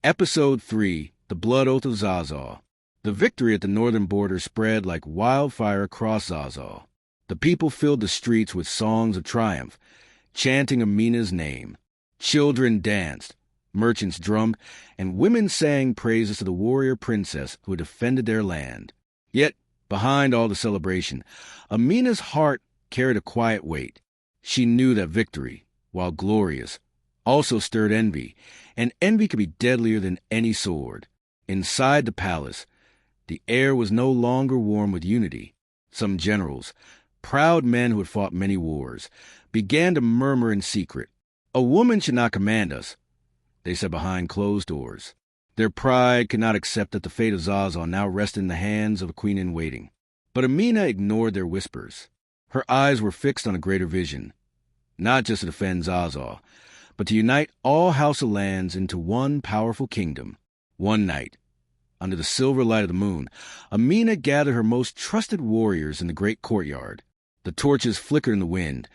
Episode 3, The Blood Oath of Zazzau. The victory at the northern border spread like wildfire across Zazzau. The people filled the streets with songs of triumph, chanting Amina's name. Children danced, merchants drummed, and women sang praises to the warrior princess who had defended their land. Yet, behind all the celebration, Amina's heart carried a quiet weight. She knew that victory, while glorious, also stirred envy, and envy could be deadlier than any sword. Inside the palace, the air was no longer warm with unity. Some generals, proud men who had fought many wars, began to murmur in secret. "A woman should not command us," they said behind closed doors. Their pride could not accept that the fate of Zazzau now rested in the hands of a queen-in-waiting. But Amina ignored their whispers. Her eyes were fixed on a greater vision, not just to defend Zazzau, but to unite all Hausalands into one powerful kingdom. One night, under the silver light of the moon, Amina gathered her most trusted warriors in the great courtyard. The torches flickered in the wind,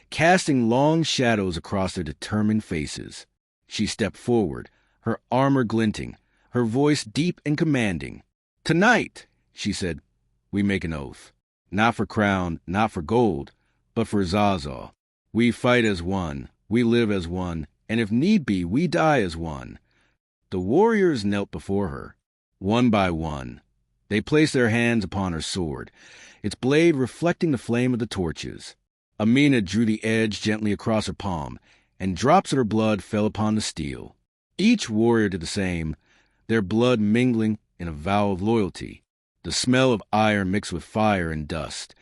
casting long shadows across their determined faces. She stepped forward, her armor glinting, her voice deep and commanding. "Tonight," she said, "we make an oath. Not for crown, not for gold, but for Zazzau. We fight as one, we live as one, and if need be, we die as one." The warriors knelt before her. One by one, they placed their hands upon her sword, its blade reflecting the flame of the torches. Amina drew the edge gently across her palm, and drops of her blood fell upon the steel. Each warrior did the same, their blood mingling in a vow of loyalty, the smell of iron mixed with fire and dust,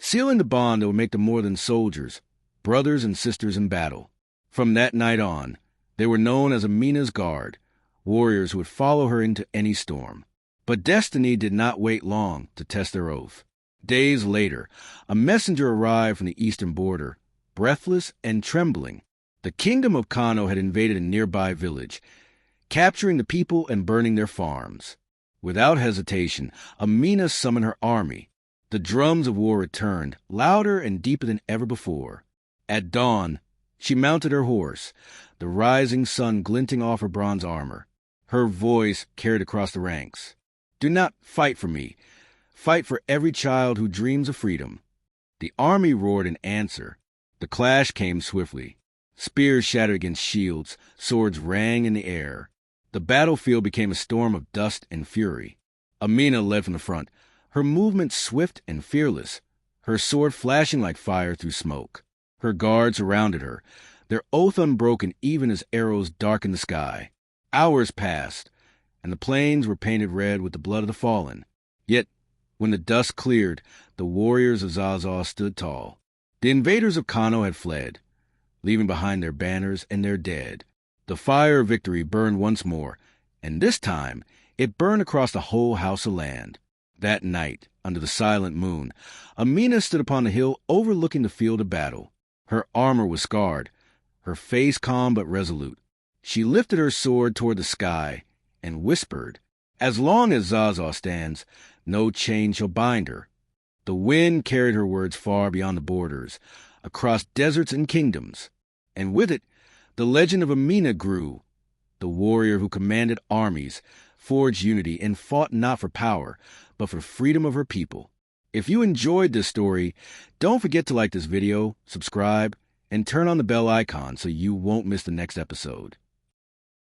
sealing the bond that would make them more than soldiers, brothers and sisters in battle. From that night on, they were known as Amina's Guard, warriors who would follow her into any storm. But destiny did not wait long to test their oath. Days later, a messenger arrived from the eastern border, breathless and trembling. The kingdom of Kano had invaded a nearby village, capturing the people and burning their farms. Without hesitation, Amina summoned her army. The drums of war returned, louder and deeper than ever before. At dawn, she mounted her horse, the rising sun glinting off her bronze armor. Her voice carried across the ranks. "Do not fight for me. Fight for every child who dreams of freedom." The army roared in answer. The clash came swiftly. Spears shattered against shields, swords rang in the air. The battlefield became a storm of dust and fury. Amina led from the front, her movement swift and fearless, her sword flashing like fire through smoke. Her guards surrounded her, their oath unbroken even as arrows darkened the sky. Hours passed, and the plains were painted red with the blood of the fallen. Yet, when the dust cleared, the warriors of Zazzau stood tall. The invaders of Kano had fled, leaving behind their banners and their dead. The fire of victory burned once more, and this time it burned across the whole Hausaland. That night, under the silent moon, Amina stood upon the hill overlooking the field of battle. Her armor was scarred, her face calm but resolute. She lifted her sword toward the sky and whispered, "As long as Zazzau stands, no chain shall bind her." The wind carried her words far beyond the borders, across deserts and kingdoms. And with it, the legend of Amina grew, the warrior who commanded armies, forged unity, and fought not for power, but for freedom of her people. If you enjoyed this story, don't forget to like this video, subscribe, and turn on the bell icon so you won't miss the next episode.